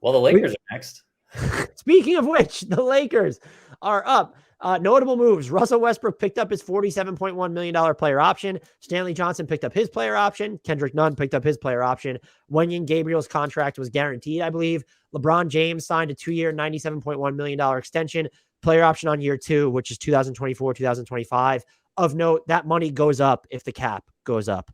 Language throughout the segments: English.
Well, the Lakers are next. Speaking of which, the Lakers are up. Notable moves. Russell Westbrook picked up his $47.1 million player option. Stanley Johnson picked up his player option. Kendrick Nunn picked up his player option. Wenyen Gabriel's contract was guaranteed, I believe. LeBron James signed a 2-year, $97.1 million extension. Player option on year 2, which is 2024, 2025. Of note, that money goes up if the cap goes up.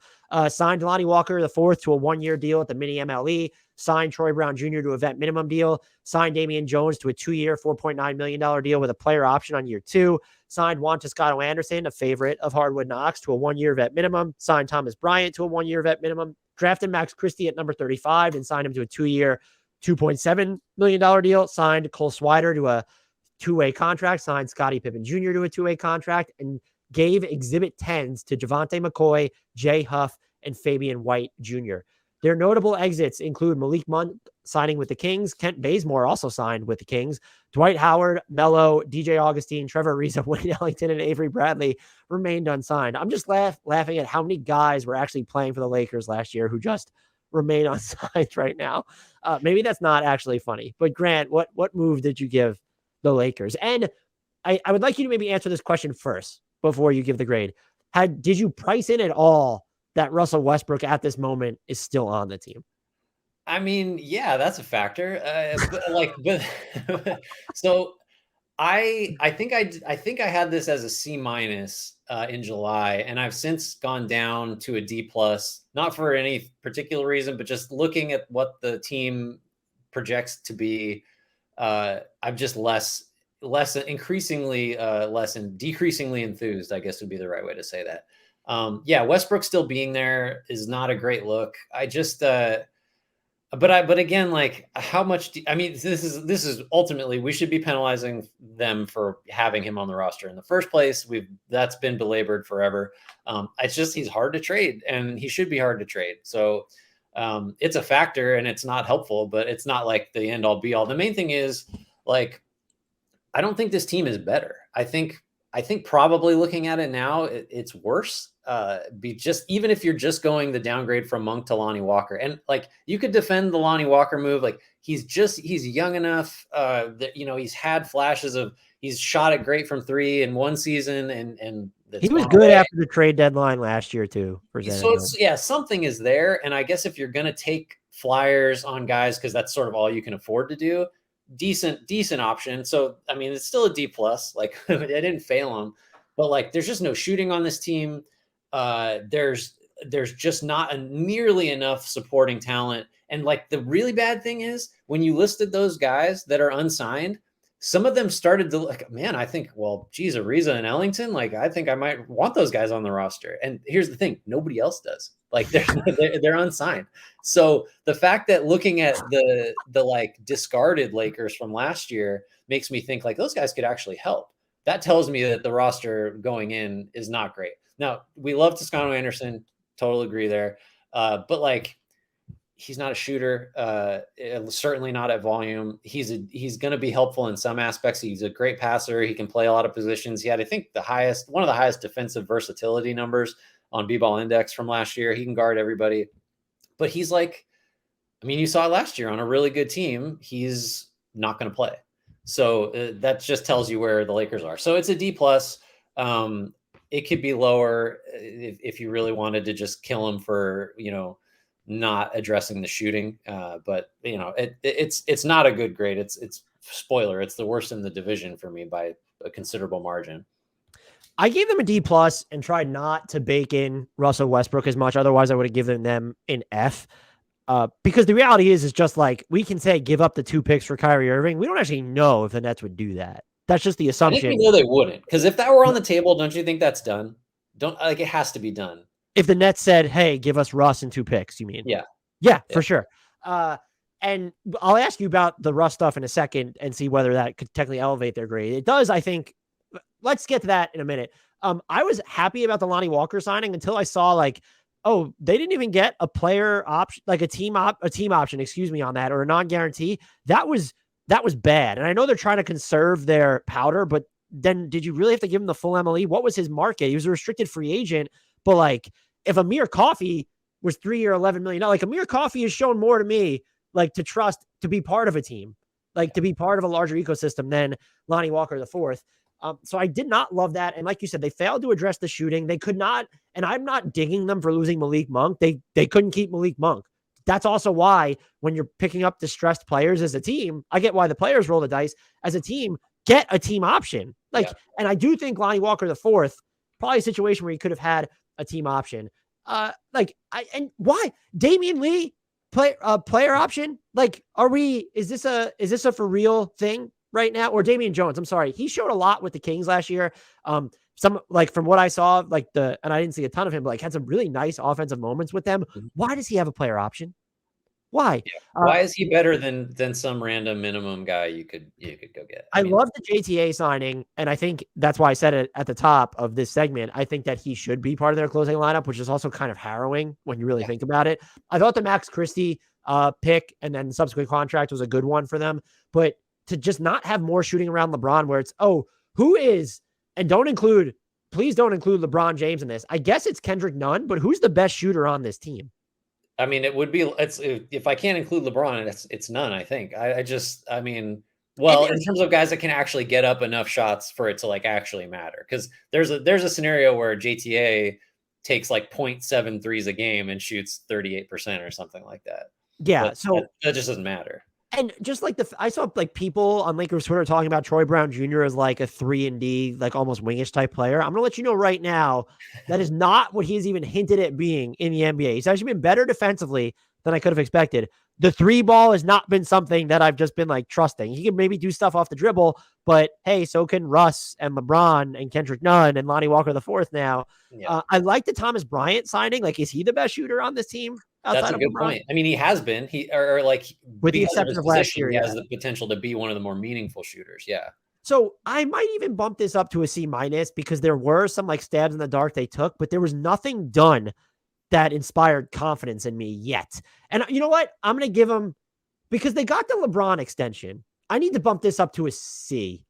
Signed Lonnie Walker IV to a 1-year deal at the mini MLE. Signed Troy Brown Jr. to a vet minimum deal. Signed Damian Jones to a 2-year, $4.9 million deal with a player option on year 2. Signed Juan Toscano-Anderson, a favorite of HardwoodKnocks, to a 1-year vet minimum. Signed Thomas Bryant to a 1-year vet minimum. Drafted Max Christie at number 35 and signed him to a 2-year, $2.7 million deal. Signed Cole Swider to a 2-way contract. Signed Scottie Pippen Jr. to a 2-way contract. And gave Exhibit 10s to Javante McCoy, Jay Huff, and Fabian White Jr. Their notable exits include Malik Monk signing with the Kings. Kent Bazemore also signed with the Kings. Dwight Howard, Melo, DJ Augustine, Trevor Ariza, Wayne Ellington, and Avery Bradley remained unsigned. I'm just laughing at how many guys were actually playing for the Lakers last year who just remain unsigned right now. Maybe that's not actually funny. But Grant, what move did you give the Lakers? And I would like you to maybe answer this question first before you give the grade. Did you price in at all that Russell Westbrook at this moment is still on the team? I mean, yeah, that's a factor. So I think I had this as a C- in July, and I've since gone down to a D+, not for any particular reason, but just looking at what the team projects to be. I'm just decreasingly enthused, I guess would be the right way to say that. Yeah, Westbrook still being there is not a great look. I just, but again, like how much, this is ultimately, we should be penalizing them for having him on the roster in the first place. That's been belabored forever. It's just, he's hard to trade and he should be hard to trade. So, it's a factor and it's not helpful, but it's not like the end all be all. The main thing is like, I don't think this team is better. I think probably looking at it now, it's worse. Even if you're just going the downgrade from Monk to Lonnie Walker, and like you could defend the Lonnie Walker move, like he's young enough that he's had flashes of he's shot it great from 3 in one season, and he was good after the trade deadline last year too. So something is there, and I guess if you're gonna take flyers on guys because that's sort of all you can afford to do. Decent option. So, it's still a D+, like I didn't fail him, but like, there's just no shooting on this team. There's just not nearly enough supporting talent. And like, the really bad thing is when you listed those guys that are unsigned, some of them started to like, man, I think, well, geez, Ariza and Ellington, like, I think I might want those guys on the roster. And here's the thing, nobody else does. Like they're unsigned. So the fact that looking at the like discarded Lakers from last year makes me think like those guys could actually help. That tells me that the roster going in is not great. Now we love Toscano-Anderson, totally agree there. But like he's not a shooter, certainly not at volume. He's going to be helpful in some aspects. He's a great passer. He can play a lot of positions. He had, I think, one of the highest defensive versatility numbers on B-Ball Index from last year. He can guard everybody, but he's like, you saw it last year on a really good team. He's not going to play. So that just tells you where the Lakers are. So it's a D+. It could be lower if you really wanted to just kill him for, not addressing the shooting. But it's not a good grade. It's spoiler. It's the worst in the division for me by a considerable margin. I gave them a D+ and tried not to bake in Russell Westbrook as much. Otherwise, I would have given them an F. Because the reality is just like we can say give up the 2 picks for Kyrie Irving. We don't actually know if the Nets would do that. That's just the assumption. I think we know they wouldn't. Because if that were on the table, don't you think that's done? It has to be done. If the Nets said, "Hey, give us Russ and 2 picks," you mean? Yeah, for sure. And I'll ask you about the Russ stuff in a second and see whether that could technically elevate their grade. It does, I think. Let's get to that in a minute. I was happy about the Lonnie Walker signing until I saw like, oh, they didn't even get a player option, like a team option, on that, or a non-guarantee. That was bad. And I know they're trying to conserve their powder, but then did you really have to give him the full MLE? What was his market? He was a restricted free agent, but like if Amir Coffey was 3 year, $11 million, like Amir Coffey has shown more to me like to trust to be part of a team, like to be part of a larger ecosystem than Lonnie Walker the fourth. So I did not love that. And like you said, they failed to address the shooting. They could not, and I'm not digging them for losing Malik Monk. They couldn't keep Malik Monk. That's also why when you're picking up distressed players as a team, I get why the players roll the dice. As a team, get a team option. And I do think Lonnie Walker the fourth, probably a situation where he could have had a team option. And why Damian Lee player option? Like, is this a for real thing right now? Or Damian Jones? I'm sorry, he showed a lot with the Kings last year. Some like from what I saw, and I didn't see a ton of him, but like had some really nice offensive moments with them. Why does he have a player option? Why? Yeah. Why is he better than some random minimum guy you could go get? I love the JTA signing, and I think that's why I said it at the top of this segment. I think that he should be part of their closing lineup, which is also kind of harrowing when you really think about it. I thought the Max Christie pick and then subsequent contract was a good one for them, but to just not have more shooting around LeBron, where it's who is, and please don't include LeBron James in this. I guess it's Kendrick Nunn, but who's the best shooter on this team? I mean, if I can't include LeBron, it's none. I think in terms of guys that can actually get up enough shots for it to like actually matter, because there's a scenario where JTA takes like 0.7 threes a game and shoots 38% or something like that. Yeah, but so that just doesn't matter. And just like I saw like people on Lakers Twitter talking about Troy Brown Jr. as like a 3-and-D, like almost wingish type player. I'm going to let you know right now, that is not what he's even hinted at being in the NBA. He's actually been better defensively than I could have expected. The three ball has not been something that I've just been like trusting. He can maybe do stuff off the dribble, but hey, so can Russ and LeBron and Kendrick Nunn and Lonnie Walker the fourth now. Yeah. I like the Thomas Bryant signing. Like, is he the best shooter on this team? That's a good point. I mean, he has been. With the exception of last year, he has the potential to be one of the more meaningful shooters. Yeah. So I might even bump this up to a C- because there were some like stabs in the dark they took, but there was nothing done that inspired confidence in me yet. And you know what? I'm going to give them, because they got the LeBron extension. I need to bump this up to a C.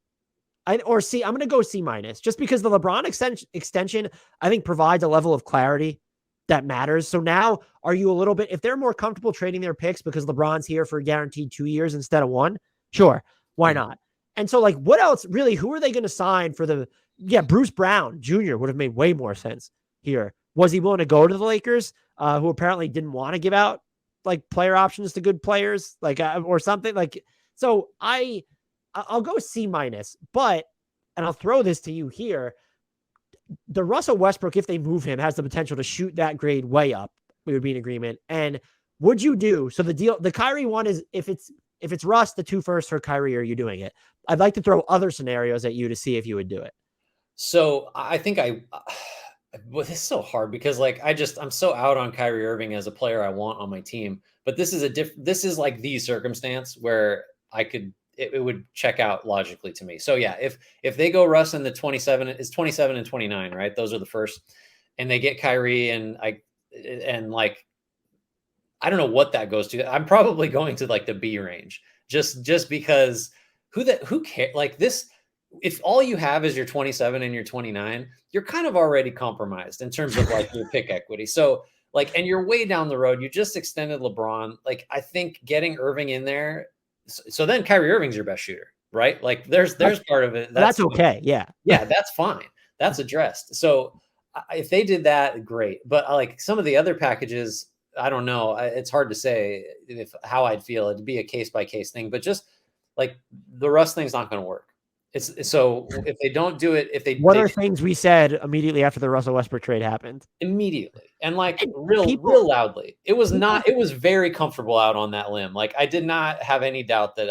Or C. I'm going to go C-, just because the LeBron extension, I think, provides a level of clarity that matters. So now, are you a little bit, if they're more comfortable trading their picks because LeBron's here for guaranteed 2 years instead of 1, sure, why not? And so, like, what else really, who are they going to sign for Bruce Brown Jr. would have made way more sense here. Was he willing to go to the Lakers, who apparently didn't want to give out like player options to good players, like, or something like, so I'll go C-, but, and I'll throw this to you here, the Russell Westbrook, if they move him, has the potential to shoot that grade way up. We would be in agreement. And would you do, so the Kyrie one is, if it's Russ, the 2 firsts for Kyrie, are you doing it? I'd like to throw other scenarios at you to see if you would do it. So I think this is so hard because like, I'm so out on Kyrie Irving as a player I want on my team, but this is like the circumstance where it would check out logically to me. So yeah, if they go Russ in the 27 and 29, right? Those are the first, and they get Kyrie and I don't know what that goes to. I'm probably going to like the B range just because who cares? Like this, if all you have is your 27 and your 29, you're kind of already compromised in terms of like your pick equity. So like, and you're way down the road. You just extended LeBron. Like, I think getting Irving in there, so then Kyrie Irving's your best shooter, right? Like there's part of it. That's okay. Yeah. Yeah. That's fine. That's addressed. So if they did that, great. But like some of the other packages, I don't know. It's hard to say how I'd feel. It'd be a case by case thing, but just like the Russ thing's not going to work. So if they don't do it, what are things we said immediately after the Russell Westbrook trade happened? Immediately. And like real loudly. It was very comfortable out on that limb. Like I did not have any doubt that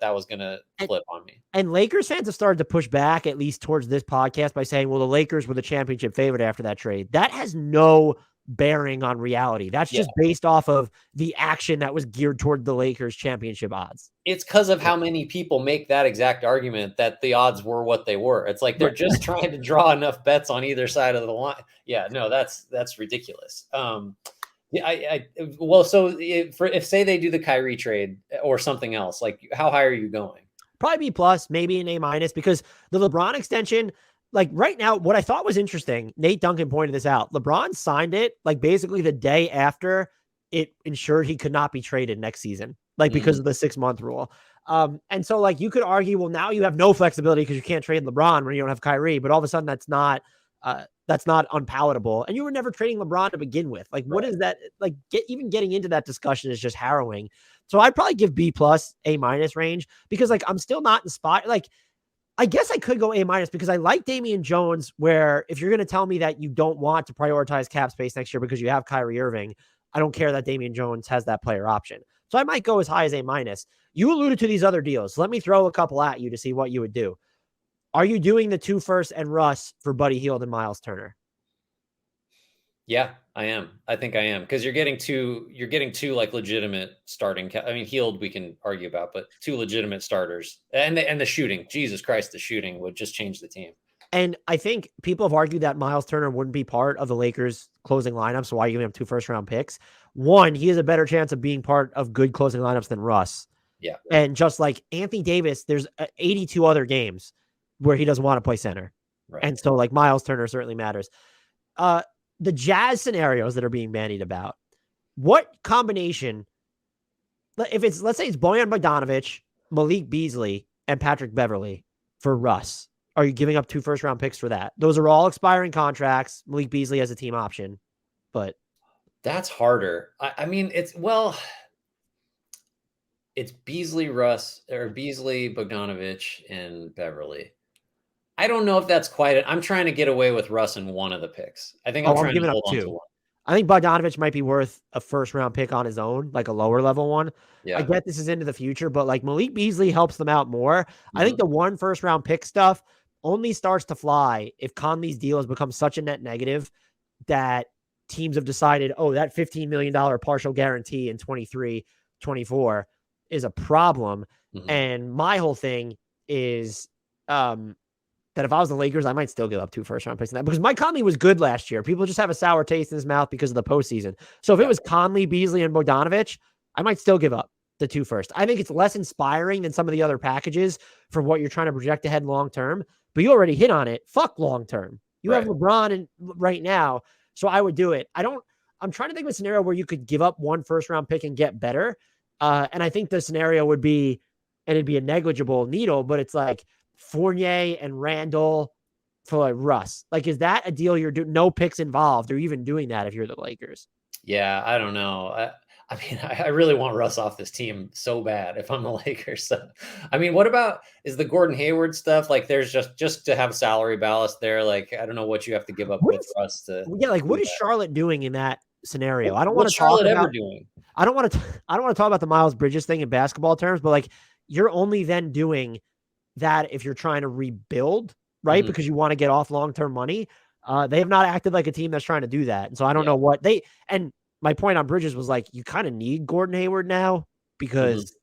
that was going to flip on me. And Lakers fans have started to push back, at least towards this podcast, by saying, well, the Lakers were the championship favorite after that trade. That has no bearing on reality. That's just based off of the action that was geared toward the Lakers championship odds. It's because of how many people make that exact argument that the odds were what they were. It's like they're just trying to draw enough bets on either side of the line. Yeah, no, that's ridiculous. So if say they do the Kyrie trade or something else, like how high are you going? Probably B+, maybe an A-, because the LeBron extension, like right now, what I thought was interesting, Nate Duncan pointed this out. LeBron signed it like basically the day after it ensured he could not be traded next season. like because of the 6-month rule. And so like you could argue, well, now you have no flexibility because you can't trade LeBron when you don't have Kyrie, but all of a sudden that's not unpalatable. And you were never trading LeBron to begin with. Like, what is that? Like, even getting into that discussion is just harrowing. So I'd probably give B+, A- range, because like I'm still not inspired. Like, I guess I could go A- because I like Damian Jones, where if you're going to tell me that you don't want to prioritize cap space next year because you have Kyrie Irving, I don't care that Damian Jones has that player option. So I might go as high as A-. You alluded to these other deals. Let me throw a couple at you to see what you would do. Are you doing the 2 firsts and Russ for Buddy Hield and Miles Turner? Yeah, I am. I think I am, because you're getting two like legitimate starting. I mean, Hield we can argue about, but 2 legitimate starters, and the shooting. Jesus Christ, the shooting would just change the team. And I think people have argued that Miles Turner wouldn't be part of the Lakers' closing lineup. So why are you giving him 2 first-round picks? One, he has a better chance of being part of good closing lineups than Russ. Yeah. And just like Anthony Davis, there's 82 other games where he doesn't want to play center. Right. And so like Miles Turner certainly matters. The Jazz scenarios that are being bandied about, what combination, if it's, let's say it's Bojan Bogdanovic, Malik Beasley, and Patrick Beverley for Russ, are you giving up 2 first-round picks for that? Those are all expiring contracts. Malik Beasley has a team option, but that's harder. I mean, it's Beasley, Russ, or Beasley, Bogdanovic, and Beverly. I don't know if that's quite it. I'm trying to get away with Russ in one of the picks. I think I'm trying to hold on to one. I think Bogdanovic might be worth a first-round pick on his own, like a lower level one. Yeah. I get this is into the future, but like Malik Beasley helps them out more. I think the 1 first-round pick stuff only starts to fly if Conley's deal has become such a net negative that teams have decided, oh, that $15 million partial guarantee in 23-24 is a problem. And my whole thing is that if I was the Lakers, I might still give up 2 first-round picks in that, because Mike Conley was good last year. People just have a sour taste in his mouth because of the postseason. So if it was Conley, Beasley, and Bogdanovic, I might still give up the 2 first. I think it's less inspiring than some of the other packages for what you're trying to project ahead long-term, but you already hit on it. Fuck long-term. You have LeBron right now, so I would do it. I'm trying to think of a scenario where you could give up 1 first-round pick and get better. And I think the scenario would be, and it'd be a negligible needle, but it's like Fournier and Randall for like Russ. Like, is that a deal you're doing? No picks involved, or even doing that if you're the Lakers? Yeah, I don't know. I mean, I really want Russ off this team so bad if I'm the Lakers. So, I mean, what about, is the Gordon Hayward stuff? Like, there's just to have salary ballast there. Like, I don't know what you have to give up with Russ to. Yeah, like what is Charlotte doing in that scenario? I don't want to talk Charlotte about. Ever doing? I don't want to talk about the Miles Bridges thing in basketball terms, but like you're only then doing that if you're trying to rebuild, right? Because you want to get off long-term money. They have not acted like a team that's trying to do that. And so I don't know what and my point on Bridges was like, you kind of need Gordon Hayward now because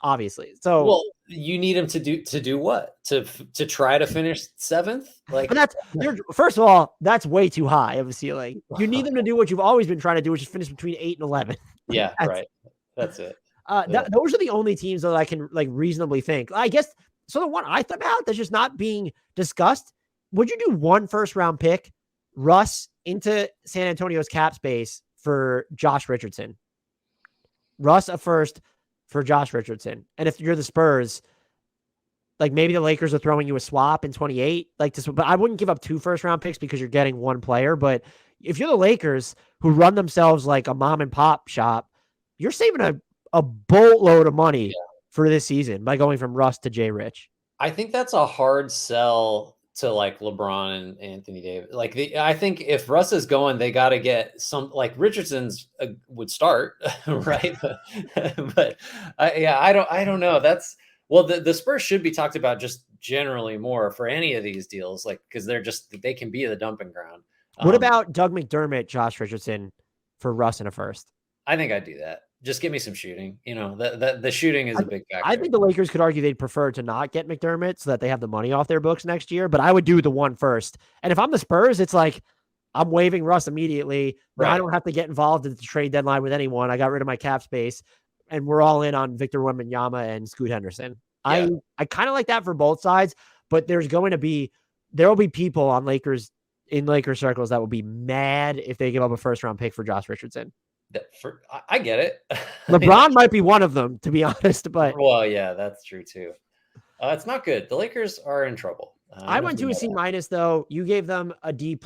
obviously. So well, you need him to do what? To try to finish 7th? Like, first of all, that's way too high of a ceiling. You need them to do what you've always been trying to do, which is finish between 8 and 11. Yeah, right. That's it. Those are the only teams that I can like reasonably think. I guess so. The one I thought about that's just not being discussed. Would you do 1 first-round pick, Russ, into San Antonio's cap space for Josh Richardson? Russ a first for Josh Richardson. And if you're the Spurs, like maybe the Lakers are throwing you a swap in 28, but I wouldn't give up 2 first-round picks because you're getting 1 player. But if you're the Lakers who run themselves like a mom and pop shop, you're saving a boatload of money for this season by going from Russ to Jay Rich. I think that's a hard sell to like LeBron and Anthony Davis. Like I think if Russ is going, they got to get some, like Richardson's would start, right? but I don't know. That's, well, the Spurs should be talked about just generally more for any of these deals, like, because they can be the dumping ground. What about Doug McDermott, Josh Richardson for Russ in a first? I think I'd do that. Just give me some shooting. You know, the shooting is a big factor. I think the Lakers could argue they'd prefer to not get McDermott so that they have the money off their books next year, but I would do the 1 first. And if I'm the Spurs, it's like, I'm waiving Russ immediately. Right. I don't have to get involved in the trade deadline with anyone. I got rid of my cap space, and we're all in on Victor Wembanyama and Scoot Henderson. Yeah. I kind of like that for both sides, but there will be people on Lakers circles that will be mad if they give up a first round pick for Josh Richardson. I get it. LeBron might be one of them, to be honest, but well, yeah, that's true too. It's not good. The Lakers are in trouble. I went to a C-, though. You gave them a D+.